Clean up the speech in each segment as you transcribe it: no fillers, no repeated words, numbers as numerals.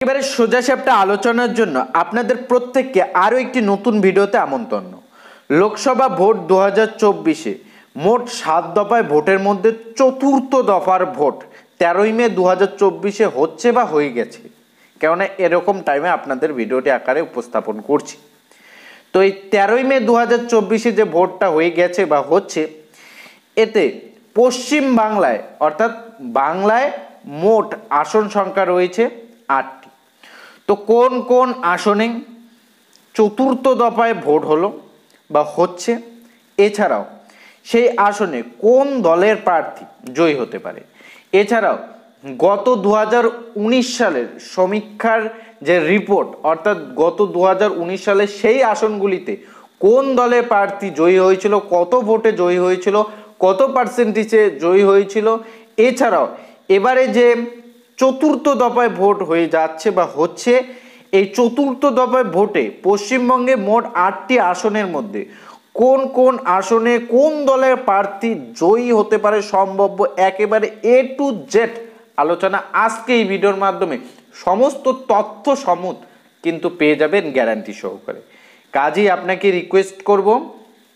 এবারে সোজাসাপটা আলোচনার জন্য আপনাদের প্রত্যেককে আরও একটি নতুন ভিডিওতে আমন্ত্রণ। লোকসভা ভোট 2024-এ মোট 7 দফায় ভোটের মধ্যে চতুর্থ দফার ভোট 13ই মে 2024-এ হচ্ছে বা হয়ে গেছে, কেননা এরকম টাইমে আপনাদের ভিডিওটি আকারে উপস্থাপন করছি। তো এই 13ই মে 2024-এ যে ভোটটা হয়ে গেছে বা হচ্ছে, এতে পশ্চিম বাংলায় অর্থাৎ বাংলায় মোট আসন সংখ্যা রয়েছে 8টি। তো কোন কোন আসনে চতুর্থ দফায় ভোট হলো বা হচ্ছে, এছাড়াও সেই আসনে কোন দলের প্রার্থী জয়ী হতে পারে, এছাড়াও গত 2019 সালের সমীক্ষার যে রিপোর্ট অর্থাৎ গত 2019 সালে সেই আসনগুলিতে কোন দলের প্রার্থী জয়ী হয়েছিল, কত ভোটে জয়ী হয়েছিল, কত পার্সেন্টেজে জয়ী হয়েছিল, এছাড়াও এবারে যে চতুর্থ দফায় ভোট হয়ে যাচ্ছে বা হচ্ছে, এই চতুর্থ দফায় ভোটে পশ্চিমবঙ্গে মোট 8টি আসনের মধ্যে কোন কোন আসনে কোন দলের প্রার্থী জয়ী হতে পারে সম্ভাব্য, একেবারে A to Z আলোচনা আজকে এই ভিডিওর মাধ্যমে সমস্ত তথ্য সমূহ কিন্তু পেয়ে যাবেন গ্যারান্টি সহকারে। কাজেই আপনাকে রিকোয়েস্ট করব,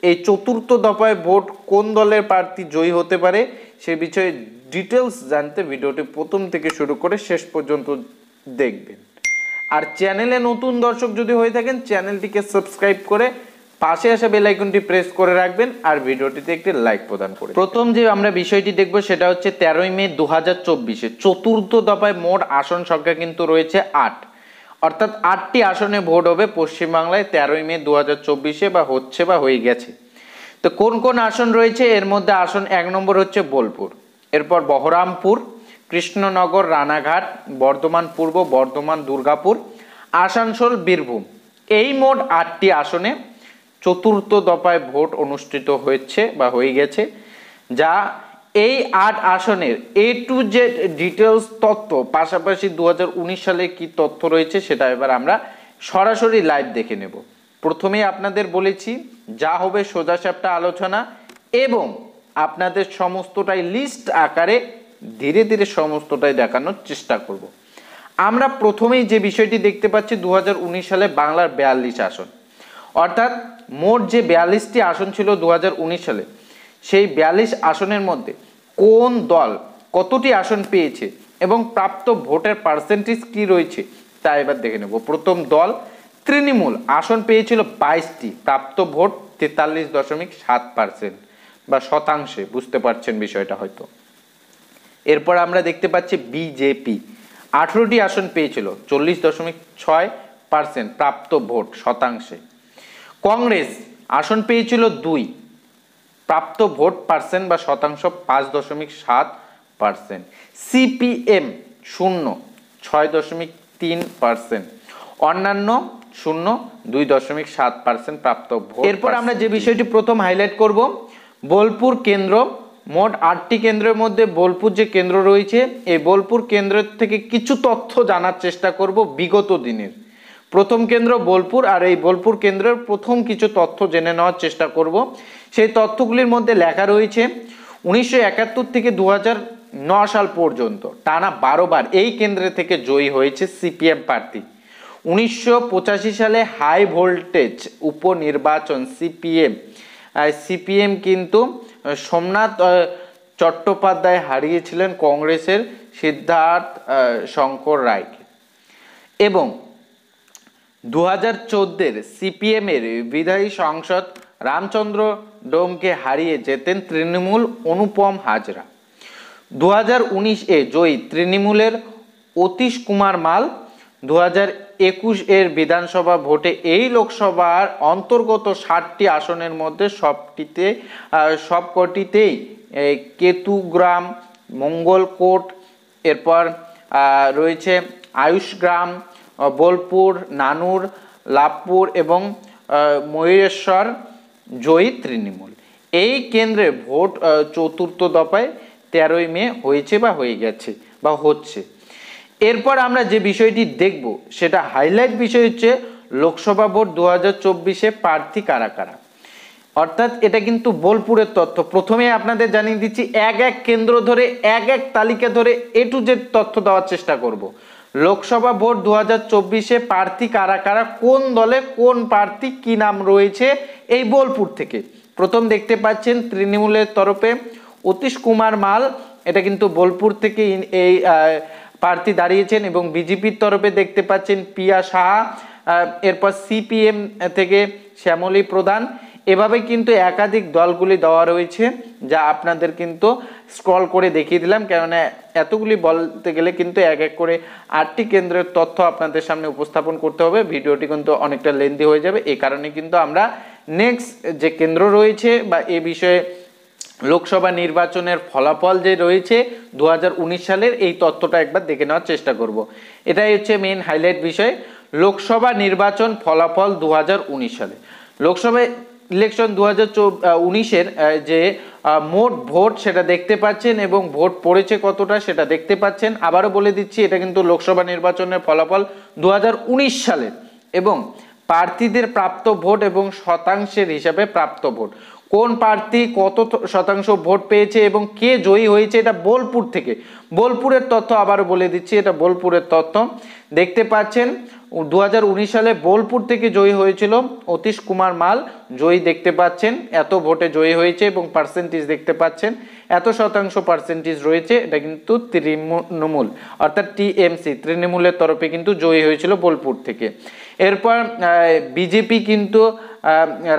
এই চতুর্থ দফায় ভোট কোন দলের প্রার্থী জয়ী হতে পারে সে বিষয়ে ডিটেলস জানতে ভিডিওটি প্রথম থেকে শুরু করে শেষ পর্যন্ত দেখবেন। আর চ্যানেলে নতুন দর্শক যদি হয়ে থাকেন চ্যানেলটিকে সাবস্ক্রাইব করে পাশে আসা বেল আইকনটি প্রেস করে রাখবেন আর ভিডিওটিতে একটি লাইক প্রদান করে। প্রথম যে আমরা বিষয়টি দেখব সেটা হচ্ছে 13ই মে 2024-এ চতুর্থ দফায় মোট আসন সংখ্যা কিন্তু রয়েছে 8, অর্থাৎ 8টি আসনে ভোট হবে পশ্চিমবাংলায় 13ই মে 2024-এ বা হচ্ছে বা হয়ে গেছে। তো কোন কোন আসন রয়েছে, এর মধ্যে আসন 1 নম্বর হচ্ছে বোলপুর, এরপর বহরমপুর, কৃষ্ণনগর, রানাঘাট, বর্ধমান পূর্ব, বর্ধমান, দুর্গাপুর, আসানসোল, বীরভূম। এই মোট 8টি আসনে চতুর্থ দফায় ভোট অনুষ্ঠিত হয়েছে বা হয়ে গেছে, যা এই 8 আসনের A to Z ডিটেলস তথ্য, পাশাপাশি 2019 সালে কি তথ্য রয়েছে সেটা এবার আমরা সরাসরি লাইভ দেখে নেব। প্রথমেই আপনাদের বলেছি যা হবে সোজাসাপটা আলোচনা এবং আপনাদের সমস্তটাই লিস্ট আকারে ধীরে ধীরে সমস্তটাই দেখানোর চেষ্টা করব। আমরা প্রথমেই যে বিষয়টি দেখতে পাচ্ছি 2019 সালে বাংলার 42 আসন, অর্থাৎ মোট যে 42টি আসন ছিল 2019 সালে, সেই 42 আসনের মধ্যে কোন দল কতটি আসন পেয়েছে এবং প্রাপ্ত ভোটের পার্সেন্টেজ কি রয়েছে তা এবার দেখে নেব। প্রথম দল তৃণমূল আসন পেয়েছিল 22টি, প্রাপ্ত ভোট 43.7% বা শতাংশে, বুঝতে পারছেন বিষয়টা হয়তো। এরপর আমরা দেখতে পাচ্ছি বিজেপি 18টি আসন পেয়েছিল, 40.6% প্রাপ্ত ভোট শতাংশে। কংগ্রেস আসন পেয়েছিল 2, প্রাপ্ত ভোট পার্সেন্ট বা শতাংশ 5.7%। সিপিএম 0, 6.3%। অন্যান্য 0, 2.7% প্রাপ্ত ভোট। এরপর আমরা যে বিষয়টি প্রথম হাইলাইট করব, বোলপুর কেন্দ্র, মোট 8টি কেন্দ্রের মধ্যে বোলপুর যে কেন্দ্র রয়েছে, এই বোলপুর কেন্দ্র থেকে কিছু তথ্য জানার চেষ্টা করব বিগত দিনের। প্রথম কেন্দ্র বোলপুর, আর এই বোলপুর কেন্দ্রের প্রথম কিছু তথ্য জেনে নেওয়ার চেষ্টা করব। সেই তথ্যগুলির মধ্যে লেখা রয়েছে 1971 থেকে 2009 সাল পর্যন্ত টানা 12 বার এই কেন্দ্রে থেকে জয়ী হয়েছে সিপিএম প্রার্থী। 1985 সালে হাই ভোল্টেজ উপনির্বাচন সিপিএম কিন্তু সোমনাথ চট্টোপাধ্যায় হারিয়েছিলেন কংগ্রেসের সিদ্ধার্থ শঙ্কর রায়কে, এবং 2014-এর সিপিএম এর বিধায়ী সাংসদ রামচন্দ্র ডোমকে হারিয়ে যেতেন তৃণমূল অনুপম হাজরা। 2019-এ জয়ী তৃণমূলের অতীশ কুমার মাল 2021 এর বিধানসভা ভোটে এই লোকসভার অন্তর্গত 60টি আসনের মধ্যে সবকটিতেই কেতুগ্রাম, মঙ্গলকোট, এরপর রয়েছে আয়ুষগ্রাম, বোলপুর, নানুর, লাভপুর এবং ময়ূরেশ্বর জয়ী তৃণমূল। এই কেন্দ্রে ভোট চতুর্থ দফায় 13ই মে হয়েছে বা হয়ে গেছে বা হচ্ছে। এরপর আমরা যে বিষয়টি দেখব সেটা হাইলাইট বিষয় হচ্ছে লোকসভা ভোট 2024-এ প্রার্থী কারা কারা, অর্থাৎ এটা কিন্তু বোলপুরের তথ্য। প্রথমে আপনাদের জানিয়ে দিচ্ছি এক এক কেন্দ্র ধরে এক এক তালিকা ধরে A to Z তথ্য দেওয়ার চেষ্টা করব। লোকসভা ভোট 2024-এ প্রার্থী কারা কারা, কোন দলে কোন প্রার্থী কি নাম রয়েছে এই বোলপুর থেকে। প্রথম দেখতে পাচ্ছেন তৃণমূলের তরফে অতীশ কুমার মাল, এটা কিন্তু বোলপুর থেকে এই প্রার্থী দাঁড়িয়েছেন, এবং বিজেপির তরফে দেখতে পাচ্ছেন পিয়া সাহা, এরপর সিপিএম থেকে শ্যামলী প্রধান। এভাবে কিন্তু একাধিক দলগুলি দেওয়া রয়েছে, যা আপনাদের কিন্তু স্ক্রল করে দেখিয়ে দিলাম, কেননা এতগুলি বলতে গেলে কিন্তু এক এক করে 8টি কেন্দ্রের তথ্য আপনাদের সামনে উপস্থাপন করতে হবে, ভিডিওটি কিন্তু অনেকটা লেন্দি হয়ে যাবে। এই কারণে কিন্তু আমরা নেক্সট যে কেন্দ্র রয়েছে বা এ বিষয়ে লোকসভা নির্বাচনের ফলাফল যে রয়েছে 2019 সালের, এই তথ্যটা একবার দেখে নেওয়ার চেষ্টা করব। এটাই হচ্ছে মেইন হাইলাইট বিষয়, লোকসভা নির্বাচন ফলাফল 2019 সালে। লোকসভা ইলেকশন 2019-এর যে মোট ভোট সেটা দেখতে পাচ্ছেন, এবং ভোট পড়েছে কতটা সেটা দেখতে পাচ্ছেন। আবারও বলে দিচ্ছি, এটা কিন্তু লোকসভা নির্বাচনের ফলাফল 2019 সালের, এবং প্রার্থীদের প্রাপ্ত ভোট এবং শতাংশের হিসাবে প্রাপ্ত ভোট, কোন প্রার্থী কত শতাংশ ভোট পেয়েছে এবং কে জয়ী হয়েছে, এটা বোলপুর থেকে। বোলপুরের তথ্য আবারও বলে দিচ্ছি, এটা বোলপুরের তথ্য দেখতে পাচ্ছেন। 2019 সালে বোলপুর থেকে জয়ী হয়েছিল অতীশ কুমার মাল, জয়ী দেখতে পাচ্ছেন, এত ভোটে জয়ী হয়েছে, এবং পার্সেন্টেজ দেখতে পাচ্ছেন এত শতাংশ পার্সেন্টেজ রয়েছে। এটা কিন্তু তৃণমূল অর্থাৎ টিএমসি, তৃণমূলের তরফে কিন্তু জয়ী হয়েছিল বোলপুর থেকে। এরপর বিজেপি কিন্তু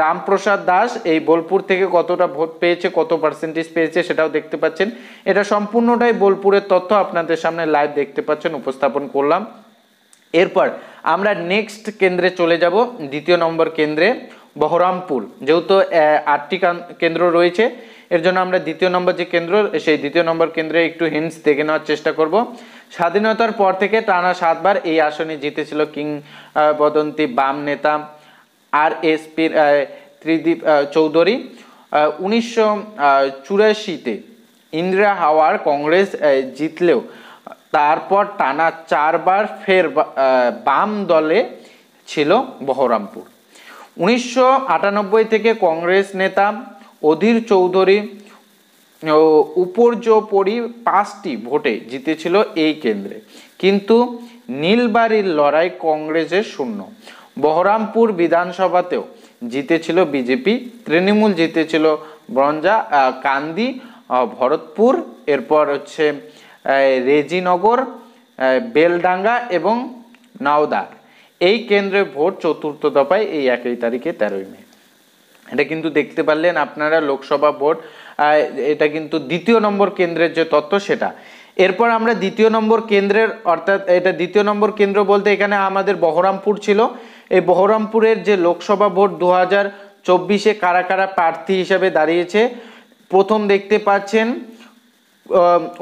রামপ্রসাদ দাস এই বোলপুর থেকে কতটা ভোট পেয়েছে, কত পার্সেন্টেজ পেয়েছে সেটাও দেখতে পাচ্ছেন। এটা সম্পূর্ণটাই বোলপুরের তথ্য আপনাদের সামনে লাইভ দেখতে পাচ্ছেন, উপস্থাপন করলাম। এরপর আমরা নেক্সট কেন্দ্রে চলে যাব, দ্বিতীয় নম্বর কেন্দ্রে বহরমপুর। যেহেতু 8টি কেন্দ্র রয়েছে, এর জন্য আমরা দ্বিতীয় নম্বর যে কেন্দ্র, সেই দ্বিতীয় নম্বর কেন্দ্রে একটু হিন্টস দেখে নেওয়ার চেষ্টা করব। স্বাধীনতার পর থেকে টানা 7 বার এই আসনে জিতেছিল কিংবদন্তি বাম নেতা আরএসপির ত্রিদীপ চৌধুরী। 1984-তে ইন্দিরা হাওয়ার কংগ্রেস জিতলেও তারপর টানা 4 বার ফের বাম দলে ছিল বহরমপুর। 1998 থেকে কংগ্রেস নেতা অধীর চৌধুরী উপর্যুপরি 5টি ভোটে জিতেছিল এই কেন্দ্রে, কিন্তু নীলবাড়ির লড়াই কংগ্রেসের শূন্য। বহরমপুর বিধানসভাতেও জিতেছিল বিজেপি, তৃণমূল জিতেছিল ব্রঞ্জা, কান্দি, ভরতপুর, এরপর হচ্ছে রেজিনগর, বেলডাঙ্গা এবং নাওদার। এই কেন্দ্রে ভোট চতুর্থ দফায় এই 1 তারিখে 13 মে। এটা কিন্তু দেখতে পারলেন আপনারা লোকসভা ভোট, এটা কিন্তু দ্বিতীয় নম্বর কেন্দ্রের যে তথ্য সেটা। এরপর আমরা দ্বিতীয় নম্বর কেন্দ্রের, অর্থাৎ এটা দ্বিতীয় নম্বর কেন্দ্র বলতে এখানে আমাদের বহরমপুর ছিল। এই বহরমপুরের যে লোকসভা ভোট 2024-এ কারা কারা প্রার্থী হিসেবে দাঁড়িয়েছে, প্রথম দেখতে পাচ্ছেন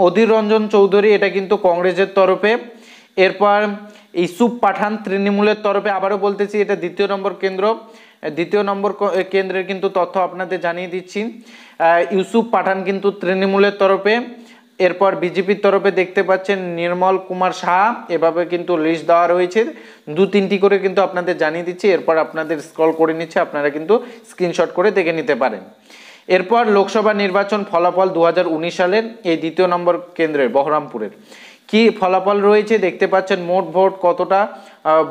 অধীর রঞ্জন চৌধুরী, এটা কিন্তু কংগ্রেসের তরফে। এরপর ইউসুফ পাঠান তৃণমূলের তরফে। আবারও বলতেছি, এটা দ্বিতীয় নম্বর কেন্দ্র, দ্বিতীয় নম্বর কেন্দ্রের কিন্তু তথ্য আপনাদের জানিয়ে দিচ্ছি। ইউসুফ পাঠান কিন্তু তৃণমূলের তরফে। এরপর বিজেপির তরফে দেখতে পাচ্ছেন নির্মল কুমার সাহা, এভাবে কিন্তু লিস্ট দেওয়া রয়েছে, 2-3টি করে কিন্তু আপনাদের জানিয়ে দিচ্ছি। এরপর আপনাদের স্ক্রল করে নিচ্ছে, আপনারা কিন্তু স্ক্রিনশট করে দেখে নিতে পারেন। এরপর লোকসভা নির্বাচন ফলাফল 2019 সালের এই দ্বিতীয় নম্বর কেন্দ্রের বহরমপুরের কি ফলাফল রয়েছে দেখতে পাচ্ছেন। মোট ভোট কতটা,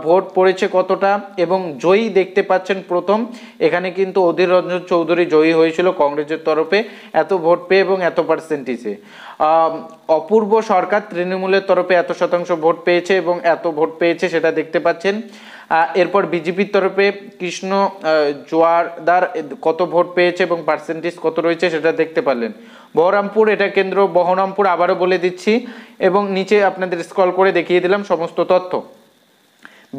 ভোট পড়েছে কতটা, এবং জয়ী দেখতে পাচ্ছেন প্রথম। এখানে কিন্তু অধীর রঞ্জন চৌধুরী জয়ী হয়েছিল কংগ্রেসের তরফে এত ভোট পেয়ে এবং এত পার্সেন্টেজে। অপূর্ব সরকার তৃণমূলের তরফে এত শতাংশ ভোট পেয়েছে এবং এত ভোট পেয়েছে সেটা দেখতে পাচ্ছেন। এরপর বিজেপির তরফে কৃষ্ণ জোয়ারদার কত ভোট পেয়েছে এবং পার্সেন্টেজ কত রয়েছে সেটা দেখতে পারলেন। বহরমপুর, এটা কেন্দ্র বহরমপুর, আবারও বলে দিচ্ছি, এবং নিচে আপনাদের স্ক্রল করে দেখিয়ে দিলাম সমস্ত তথ্য।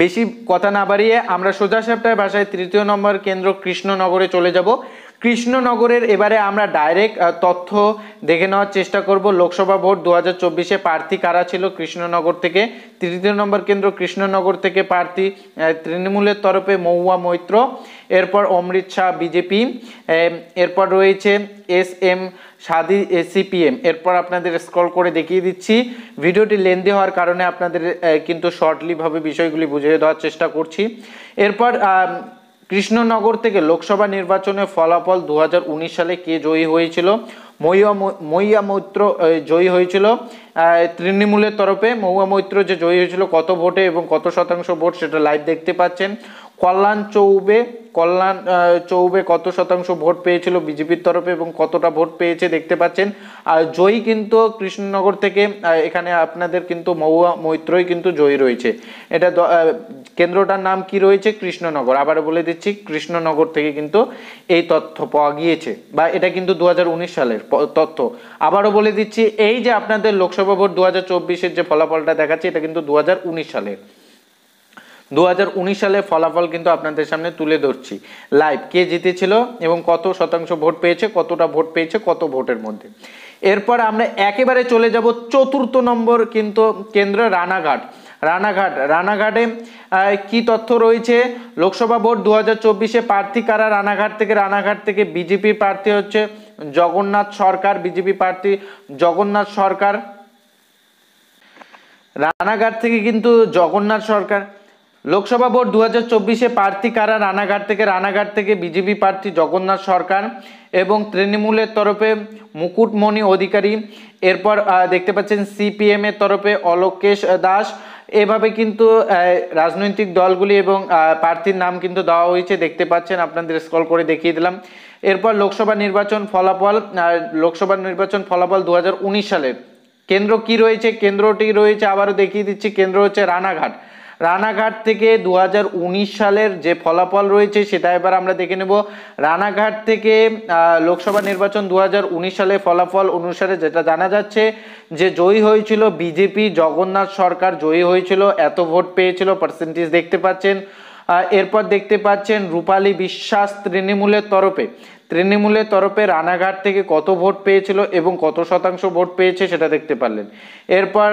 বেশি কথা না বাড়িয়ে আমরা সোজা সাপটার ভাষায় তৃতীয় নম্বর কেন্দ্র কৃষ্ণনগরে চলে যাব। কৃষ্ণনগরের এবারে আমরা ডাইরেক্ট তথ্য দেখে নেওয়ার চেষ্টা করব। লোকসভা ভোট 2024-এ প্রার্থী কারা ছিল কৃষ্ণনগর থেকে। তৃতীয় নম্বর কেন্দ্র কৃষ্ণনগর থেকে প্রার্থী তৃণমূলের তরফে মহুয়া মৈত্র, এরপর অমৃত শাহ বিজেপি, এরপর রয়েছে SM সাদি সিপিএম। এরপর আপনাদের স্ক্রল করে দেখিয়ে দিচ্ছি, ভিডিওটি লেন্দি হওয়ার কারণে আপনাদের কিন্তু শর্টলিভাবে বিষয়গুলি বুঝিয়ে দেওয়ার চেষ্টা করছি। এরপর কৃষ্ণনগর থেকে লোকসভা নির্বাচনের ফলাফল 2019 সালে কে জয়ী হয়েছিল। মহুয়া মৈত্র জয়ী হয়েছিল তৃণমূলের তরফে। মহুয়া মৈত্র যে জয়ী হয়েছিল কত ভোটে এবং কত শতাংশ ভোট সেটা লাইভ দেখতে পাচ্ছেন। কল্যাণ চৌবে কত শতাংশ ভোট পেয়েছিল বিজেপির তরফে এবং কতটা ভোট পেয়েছে দেখতে পাচ্ছেন। আর জয়ী কিন্তু কৃষ্ণনগর থেকে, এখানে আপনাদের কিন্তু মহুয়া মৈত্রই কিন্তু জয়ী রয়েছে। এটা কেন্দ্রটার নাম কি রয়েছে? কৃষ্ণনগর। আবারও বলে দিচ্ছি, কৃষ্ণনগর থেকে কিন্তু এই তথ্য পাওয়া গিয়েছে, বা এটা কিন্তু 2019 সালের তথ্য। আবারও বলে দিচ্ছি, এই যে আপনাদের লোকসভা ভোট 2024-এর যে ফলাফলটা দেখাচ্ছে, এটা কিন্তু 2019 সালের। 2019 সালে ফলাফল কিন্তু আপনাদের সামনে তুলে ধরছি লাইভ, কে জিতেছিল এবং কত শতাংশ ভোট পেয়েছে, কতটা ভোট পেয়েছে, কত ভোটের মধ্যে। এরপর আমরা একেবারে চলে যাব 4র্থ নম্বর কিন্তু কেন্দ্র রানাঘাটে কি তথ্য রয়েছে? লোকসভা ভোট 2024-এ প্রার্থী কারা রানাঘাট থেকে বিজেপির প্রার্থী হচ্ছে জগন্নাথ সরকার, বিজেপি প্রার্থী জগন্নাথ সরকার। রানাঘাট থেকে কিন্তু জগন্নাথ সরকার। লোকসভা ভোট 2024-এ প্রার্থী কারা রানাঘাট থেকে বিজেপি প্রার্থী জগন্নাথ সরকার এবং তৃণমূলের তরফে মুকুটমণি অধিকারী। এরপর দেখতে পাচ্ছেন সিপিএম এর তরফে অলোকেশ দাস। এভাবে কিন্তু রাজনৈতিক দলগুলি এবং প্রার্থীর নাম কিন্তু দেওয়া হয়েছে, দেখতে পাচ্ছেন, আপনাদের স্ক্রল করে দেখিয়ে দিলাম। এরপর লোকসভা নির্বাচন ফলাফল 2019 সালের কেন্দ্র কি রয়েছে? কেন্দ্রটি রয়েছে, আবারও দেখিয়ে দিচ্ছি, কেন্দ্র হচ্ছে রানাঘাট থেকে 2019 সালের যে ফলাফল রয়েছে সেটা এবার আমরা দেখে নেব। রানাঘাট থেকে লোকসভা নির্বাচন 2019 সালে ফলাফল অনুসারে যেটা জানা যাচ্ছে যে জয়ী হয়েছিল বিজেপি, জগন্নাথ সরকার জয়ী হয়েছিল, এত ভোট পেয়েছিল, পার্সেন্টেজ দেখতে পাচ্ছেন। এরপর দেখতে পাচ্ছেন রূপালী বিশ্বাস তৃণমূলের তরফে রানাঘাট থেকে কত ভোট পেয়েছিল এবং কত শতাংশ ভোট পেয়েছে সেটা দেখতে পারলেন। এরপর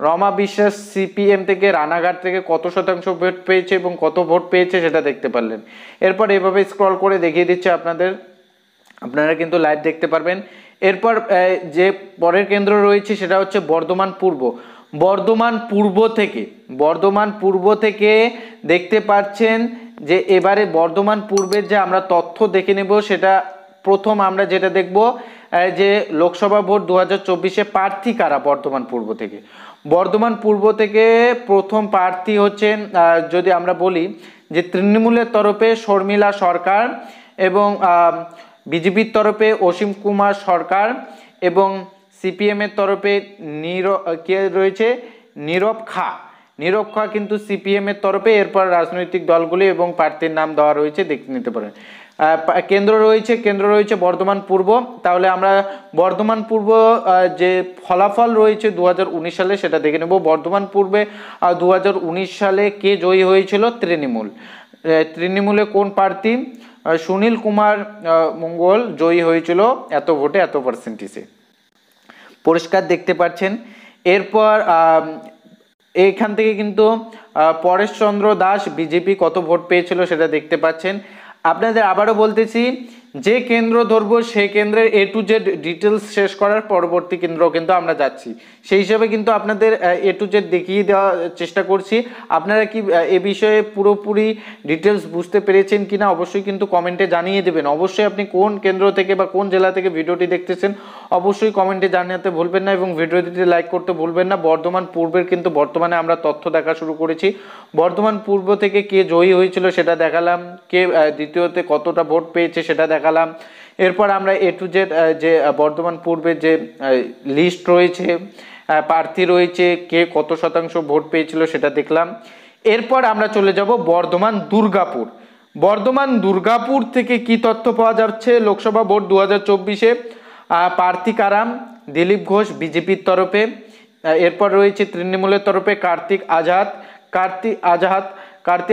রমা বিশ্বাস সিপিএম থেকে রানাঘাট থেকে কত শতাংশ ভোট পেয়েছে এবং কত ভোট পেয়েছে সেটা দেখতে পারলেন। এরপর এভাবে স্ক্রল করে দেখিয়ে দিচ্ছে আপনারা কিন্তু লাইভ দেখতে পারবেন। এরপর যে পরের কেন্দ্র রয়েছে সেটা হচ্ছে বর্ধমান পূর্ব থেকে দেখতে পাচ্ছেন যে এবারে বর্ধমান পূর্বের যে আমরা তথ্য দেখে নেব, সেটা প্রথম আমরা যেটা দেখব যে লোকসভা ভোট 2024-এ প্রার্থী কারা বর্ধমান পূর্ব থেকে প্রথম প্রার্থী হচ্ছেন, যদি আমরা বলি যে তৃণমূলের তরফে শর্মিলা সরকার এবং বিজেপির তরফে অসীম কুমার সরকার এবং সিপিএম এর তরফে কে রয়েছে? নীরব খা কিন্তু সিপিএম এর তরফে। এরপর রাজনৈতিক দলগুলি এবং প্রার্থীর নাম দেওয়া রয়েছে, দেখতে নিতে পারেন। কেন্দ্র রয়েছে বর্ধমান পূর্ব। তাহলে আমরা বর্ধমান পূর্ব যে ফলাফল রয়েছে 2019 সালে সেটা দেখে নেব। বর্ধমান পূর্বে 2019 সালে কে জয়ী হয়েছিল? তৃণমূলে কোন প্রার্থী? সুনীল কুমার মঙ্গল জয়ী হয়েছিল এত ভোটে, এত পার্সেন্টেজে, পরিষ্কার দেখতে পাচ্ছেন। এরপর এইখান থেকে কিন্তু পরেশচন্দ্র দাস বিজেপি কত ভোট পেয়েছিল সেটা দেখতে পাচ্ছেন। আপনাদের আবারও বলতেছি, যে কেন্দ্র ধরবো সেই কেন্দ্রের A to Z ডিটেলস শেষ করার পরবর্তী কেন্দ্র কিন্তু আমরা যাচ্ছি, সেই হিসাবে কিন্তু আপনাদের A to Z দেখিয়ে দেওয়ার চেষ্টা করছি। আপনারা কি এ বিষয়ে পুরোপুরি ডিটেলস বুঝতে পেরেছেন কিনা অবশ্যই কিন্তু কমেন্টে জানিয়ে দেবেন। অবশ্যই আপনি কোন কেন্দ্র থেকে বা কোন জেলা থেকে ভিডিওটি দেখতেছেন অবশ্যই কমেন্টে জানাতে ভুলবেন না এবং ভিডিওটিতে লাইক করতে ভুলবেন না। বর্ধমান পূর্বের কিন্তু বর্তমানে আমরা তথ্য দেখা শুরু করেছি। বর্ধমান পূর্ব থেকে কে জয়ী হয়েছিল সেটা দেখালাম, কে দ্বিতীয়তে কতটা ভোট পেয়েছে সেটা দেখালাম। এরপর আমরা A to Z যে বর্ধমান পূর্বের যে লিস্ট রয়েছে, প্রার্থী রয়েছে, কে কত শতাংশ ভোট পেয়েছিল সেটা দেখলাম। এরপর আমরা চলে যাব বর্ধমান দুর্গাপুর থেকে কি তথ্য পাওয়া যাচ্ছে? লোকসভা ভোট 2024-এ প্রার্থী কারাম? দিলীপ ঘোষ বিজেপির তরফে। এরপর রয়েছে তৃণমূলের তরফে কার্তিক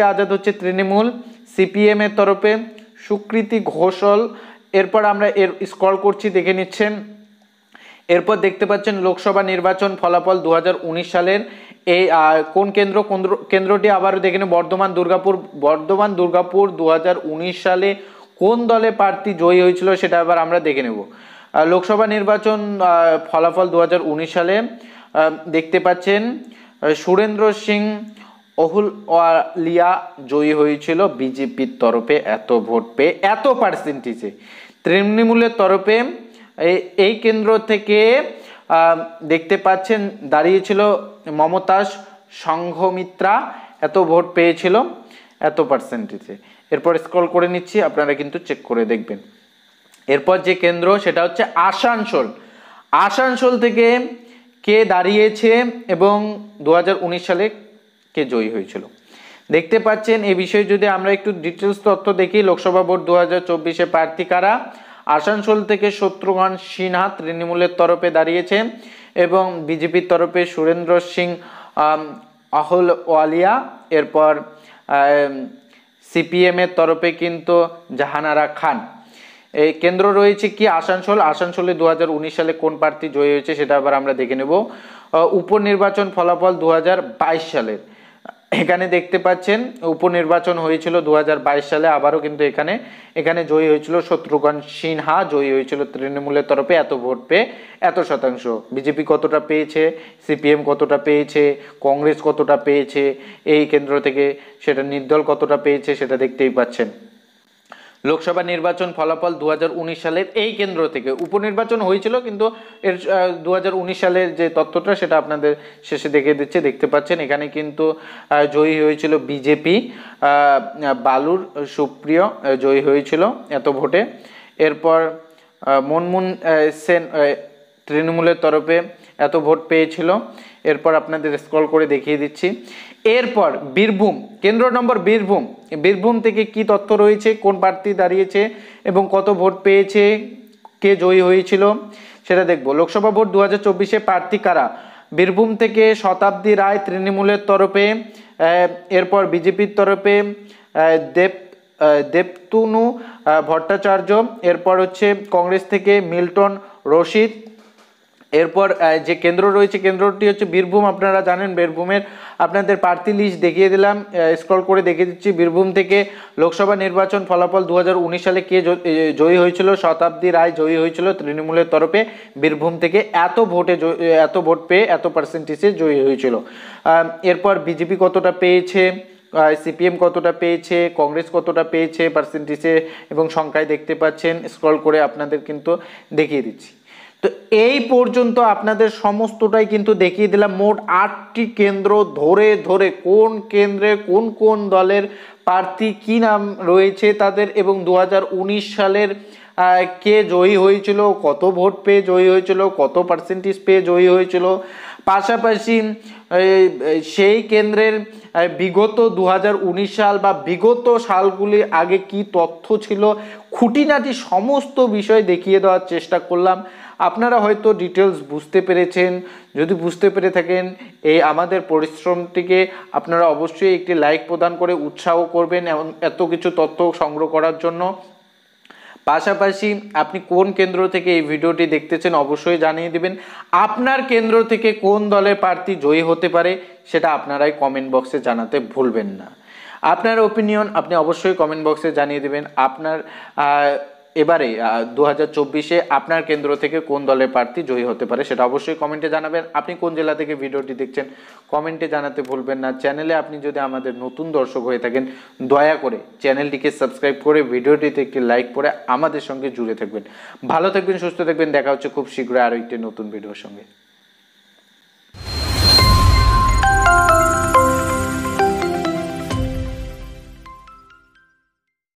আজাদ হচ্ছে তৃণমূল। সিপিএম এর তরফে সুকৃতি ঘোষাল। এরপর আমরা স্ক্রল করছি, দেখে নিচ্ছেন। এরপর দেখতে পাচ্ছেন লোকসভা নির্বাচন ফলাফল 2019 সালের এই কোন কেন্দ্রটি আবারও দেখে নিন। বর্ধমান দুর্গাপুর 2019 সালে কোন দলে প্রার্থী জয়ী হয়েছিল সেটা আবার আমরা দেখে নেব। লোকসভা নির্বাচন ফলাফল 2019 সালে দেখতে পাচ্ছেন সুরেন্দ্র সিং অহুলুওয়ালিয়া জয়ী হয়েছিল বিজেপির তরফে এত ভোট পেয়ে, এত পার্সেন্টেজে। তৃণমূলের তরফে এই কেন্দ্র থেকে দেখতে পাচ্ছেন দাঁড়িয়েছিল মমতাজ সংঘমিত্রা, এত ভোট পেয়েছিল এত পার্সেন্টেজে। এরপর স্ক্রল করে নিচ্ছি, আপনারা কিন্তু চেক করে দেখবেন। এরপর যে কেন্দ্র সেটা হচ্ছে আসানসোল। আসানসোল থেকে কে দাঁড়িয়েছে এবং 2019 সালে কে জয়ী হয়েছিল দেখতে পাচ্ছেন। এই বিষয়ে যদি আমরা একটু ডিটেলস তথ্য দেখি, লোকসভা ভোট 2024-এ প্রার্থী কারা। আসানসোল থেকে শত্রুঘ্ন সিনহা তৃণমূলের তরফে দাঁড়িয়েছে এবং বিজেপির তরফে সুরেন্দ্র সিং আহলওয়ালিয়া। এরপর সিপিএম এর তরফে কিন্তু জাহানারা খান। এই কেন্দ্র রয়েছে কি আসানসোল। আসানসোলে 2019 সালে কোন প্রার্থী জয়ী হয়েছে সেটা আবার আমরা দেখে নেব। উপনির্বাচন ফলাফল 2022 সালের, এখানে দেখতে পাচ্ছেন উপনির্বাচন হয়েছিল 2022 সালে, আবারও কিন্তু এখানে জয়ী হয়েছিল শত্রুঘ্ন সিনহা, জয়ী হয়েছিল তৃণমূলের তরফে এত ভোট পেয়ে এত শতাংশ। বিজেপি কতটা পেয়েছে, সিপিএম কতটা পেয়েছে, কংগ্রেস কতটা পেয়েছে এই কেন্দ্র থেকে, সেটা নির্দল কতটা পেয়েছে সেটা দেখতেই পাচ্ছেন। লোকসভা নির্বাচন ফলাফল 2019 সালের এই কেন্দ্র থেকে, উপনির্বাচন হয়েছিল কিন্তু এর 2019 সালের যে তথ্যটা সেটা আপনাদের শেষে দেখিয়ে দিচ্ছে। দেখতে পাচ্ছেন এখানে কিন্তু জয়ী হয়েছিল বিজেপি, বালুর সুপ্রিয় জয়ী হয়েছিল এত ভোটে। এরপর মনমোহন সেন তৃণমূলের তরফে এত ভোট পেয়েছিল। এরপর আপনাদের স্ক্রল করে দেখিয়ে দিচ্ছি। এরপর বীরভূম, কেন্দ্র নম্বর বীরভূম। বীরভূম থেকে কি তথ্য রয়েছে, কোন প্রার্থী দাঁড়িয়েছে এবং কত ভোট পেয়েছে, কে জয়ী হয়েছিল সেটা দেখব। লোকসভা ভোট 2024-এ প্রার্থী কারা। বীরভূম থেকে শতাব্দী রায় তৃণমূলের তরফে, এরপর বিজেপির তরফে দেবতনু ভট্টাচার্য, এরপর হচ্ছে কংগ্রেস থেকে মিল্টন রশিদ। এরপর যে কেন্দ্র রয়েছে কেন্দ্রটি হচ্ছে বীরভূম। আপনারা জানেন বীরভূমের আপনাদের প্রার্থী লিস্ট দেখিয়ে দিলাম, স্ক্রল করে দেখিয়ে দিচ্ছি। বীরভূম থেকে লোকসভা নির্বাচন ফলাফল 2019 সালে কে জয়ী হয়েছিল, শতাব্দী রায় জয়ী হয়েছিল তৃণমূলের তরফে বীরভূম থেকে, এত ভোট পেয়ে এত পার্সেন্টেজে জয়ী হয়েছিল। এরপর বিজেপি কতটা পেয়েছে, সিপিএম কতটা পেয়েছে, কংগ্রেস কতটা পেয়েছে পার্সেন্টেজে এবং সংখ্যায় দেখতে পাচ্ছেন। স্ক্রল করে আপনাদের কিন্তু দেখিয়ে দিচ্ছি। তো এই পর্যন্ত আপনাদের সমস্তটাই কিন্তু দেখিয়ে দিলাম। মোট 8টি কেন্দ্র ধরে ধরে কোন কেন্দ্রে কোন কোন দলের প্রার্থী কি নাম রয়েছে তাদের এবং 2019 সালের কে জয়ী হয়েছিল, কত ভোট পেয়ে জয়ী হয়েছিল, কত পার্সেন্টেজ পেয়ে জয়ী হয়েছিল, পাশাপাশি সেই কেন্দ্রের বিগত 2019 সাল বা বিগত সালগুলি আগে কি তথ্য ছিল, খুঁটিনাটি সমস্ত বিষয় দেখিয়ে দেওয়ার চেষ্টা করলাম। আপনারা হয়তো ডিটেলস বুঝতে পেরেছেন। যদি বুঝতে পেরে থাকেন এই আমাদের পরিশ্রমটিকে আপনারা অবশ্যই একটি লাইক প্রদান করে উৎসাহ করবেন এত কিছু তথ্য সংগ্রহ করার জন্য। পাশাপাশি আপনি কোন কেন্দ্র থেকে এই ভিডিওটি দেখতেছেন অবশ্যই জানিয়ে দিবেন। আপনার কেন্দ্র থেকে কোন দলের প্রার্থী জয়ী হতে পারে সেটা আপনারাই কমেন্ট বক্সে জানাতে ভুলবেন না। আপনার ওপিনিয়ন আপনি অবশ্যই কমেন্ট বক্সে জানিয়ে দিবেন। আপনার এবারে 2024-এ আপনার কেন্দ্র থেকে কোন দলের প্রার্থী জয়ী হতে পারে সেটা অবশ্যই কমেন্টে জানাবেন। আপনি কোন জেলা থেকে ভিডিওটি দেখছেন কমেন্টে জানাতে ভুলবেন না। চ্যানেলে আপনি যদি আমাদের নতুন দর্শক হয়ে থাকেন দয়া করে চ্যানেলটিকে সাবস্ক্রাইব করে ভিডিওটিতে একটি লাইক করে আমাদের সঙ্গে জুড়ে থাকবেন। ভালো থাকবেন, সুস্থ থাকবেন। দেখা হচ্ছে খুব শীঘ্রই আরও একটি নতুন ভিডিওর সঙ্গে।